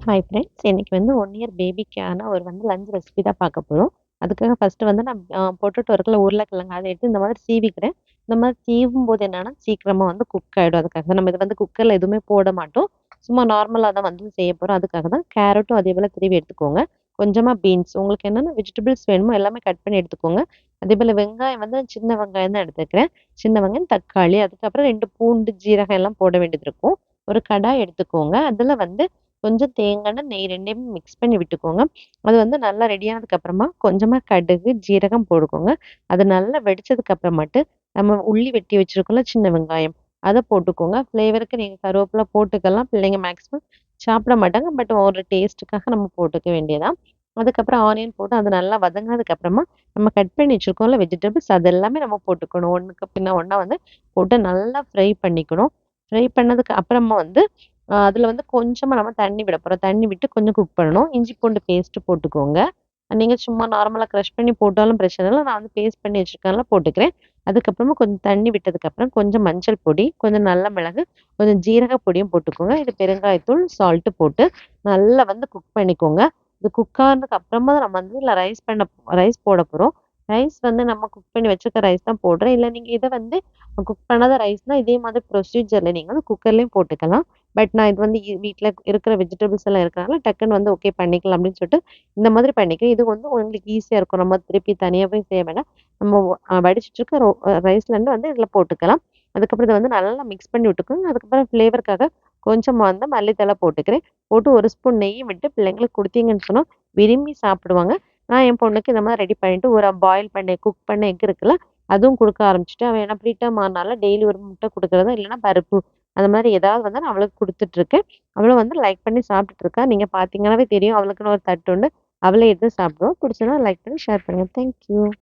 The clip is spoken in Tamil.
Hi friends. இன்னைக்கு வந்து 1 இயர் பேபிக்கான ஒரு லஞ்ச் ரெசிபி தான் பார்க்க போறோம். அதுக்காக ஃபர்ஸ்ட்டு நான் பொட்டேட்டோ இருக்குல்ல உருளைக்கிழங்கு அத எடுத்து இந்த மாதிரி சீவிக்கிறேன். இந்த மாதிரி சீவும்போது என்னன்னா, சீக்கிரமா குக் ஆயிடும். அதுக்காக நம்ம இது குக்கர்ல எதுவுமே போட மாட்டோம். சும்மா நார்மலா தான் செய்ய போறோம். அதுக்காக தான் கேரட்டும் அதேபோல திருவி எடுத்துக்கோங்க. கொஞ்சமா பீன்ஸ் உங்களுக்கு என்னென்ன வெஜிடபிள்ஸ் வேணுமோ எல்லாமே கட் பண்ணி எடுத்துக்கோங்க. அதேபோல வெங்காயம் சின்ன வெங்காயம் தான் எடுத்துக்கிறேன். சின்ன வெங்காயம், தக்காளி, அதுக்கப்புறம் 2 பூண்டு, ஜீரகம் எல்லாம் போட வேண்டியது இருக்கும். ஒரு கடாய் எடுத்துக்கோங்க. அதுல கொஞ்சம் தேங்காய் எண்ணெய், நெய் 2யுமே மிக்ஸ் பண்ணி விட்டுக்கோங்க. அது நல்லா ரெடி ஆனதுக்கு அப்புறமா கொஞ்சமா கடுகு, ஜீரகம் போட்டுக்கோங்க. அது நல்லா வெடிச்சதுக்கு அப்புறமாட்டு நம்ம உள்ளி வெட்டி வச்சிருக்கோம்ல சின்ன வெங்காயம், அத போட்டுக்கோங்க. ஃப்ளேவருக்கு நீங்க கருவேப்பில போட்டுக்கலாம். பிள்ளைங்க மேக்ஸிமம் சாப்பிட மாட்டாங்க. பட் ஒரு டேஸ்ட்டுக்காக நம்ம போட்டுக்க வேண்டியதான். அதுக்கப்புறம் ஆனியன் போட்டு அது நல்லா வதங்கினதுக்கு அப்புறமா நம்ம கட் பண்ணி வச்சிருக்கோம்ல வெஜிடபிள்ஸ் அது எல்லாமே நம்ம போட்டுக்கணும். ஒண்ணுக்கு பின்ன ஒண்ணா போட்டு நல்லா ஃப்ரை பண்ணிக்கணும். ஃப்ரை பண்ணதுக்கு அப்புறமா அதில கொஞ்சமா நம்ம தண்ணி விட போறோம். தண்ணி விட்டு கொஞ்சம் குக் பண்ணணும். இஞ்சி பூண்டு பேஸ்ட் போட்டுக்கோங்க. நீங்க சும்மா நார்மலா கிரஷ் பண்ணி போட்டாலும் பிரச்சனை இல்ல. நான் பேஸ்ட் பண்ணி வச்சிருக்கனால போட்டுக்கிறேன். அதுக்கப்புறமா கொஞ்சம் தண்ணி விட்டதுக்கப்புறம் கொஞ்சம் மஞ்சள் பொடி, கொஞ்சம் நல்ல மிளகு, கொஞ்சம் ஜீரக பொடியும் போட்டுக்கோங்க. இது பெருங்காயத்தூள், சால்ட் போட்டு நல்லா குக் பண்ணிக்கோங்க. இது குக் ஆனதுக்கு அப்புறமா தான் நம்ம இதில ரைஸ் போட போறோம். ரைஸ் நம்ம குக் பண்ணி வச்சிருக்க ரைஸ் தான் போடுறேன். இல்ல நீங்க இத குக் பண்ணாத ரைஸ்னா இதே மாதிரி ப்ரொசீஜர்ல நீங்க குக்கர்லயும் போட்டுக்கலாம். பட் நான் இது வீட்ல இருக்கிற வெஜிடபிள்ஸ் எல்லாம் இருக்கனால டக்குன்னு ஓகே பண்ணிக்கலாம் அப்படின்னு சொல்லிட்டு இந்த மாதிரி பண்ணிக்கிறேன். இது உங்களுக்கு ஈஸியா இருக்கும். நம்ம திருப்பி தனியா போய் செய்ய வேண்டாம். நம்ம வடிச்சிட்டு இருக்க ரைஸ்லேருந்து இதில போட்டுக்கலாம். அதுக்கப்புறம் இத நல்லா மிக்ஸ் பண்ணி விட்டுக்கோங்க. அதுக்கப்புறம் ஃப்ளேவருக்காக கொஞ்சமா மல்லித்தழை போட்டுக்கிறேன். போட்டு 1 ஸ்பூன் நெய் விட்டு பிள்ளைங்களுக்கு குடுத்தீங்கன்னு சொன்னா விரும்பி சாப்பிடுவாங்க. நான் என் பொண்ணுக்கு இந்த மாதிரி ரெடி பண்ணிட்டு ஒரு பாயில் பண்ண குக் பண்ண எக் இருக்குல்ல, அதுவும் குடுக்க ஆரம்பிச்சுட்டேன். அவ ஏன்னா ப்ரீடம் ஆனால டெய்லி ஒரு முட்டை குடுக்குறதா இல்லைன்னா பருப்பு அந்த மாதிரி ஏதாவது நான் அவளுக்கு குடுத்துட்டுருக்கேன். அவளும் லைக் பண்ணி சாப்பிட்டுட்டு இருக்கா. நீங்க பார்த்தீங்கன்னாவே தெரியும். அவளுக்குன்னு ஒரு தட்டு உண்டு. அவளே எடுத்து சாப்பிடுவா. பிடிச்சதுனா லைக் பண்ணி ஷேர் பண்ணுங்க. Thank you.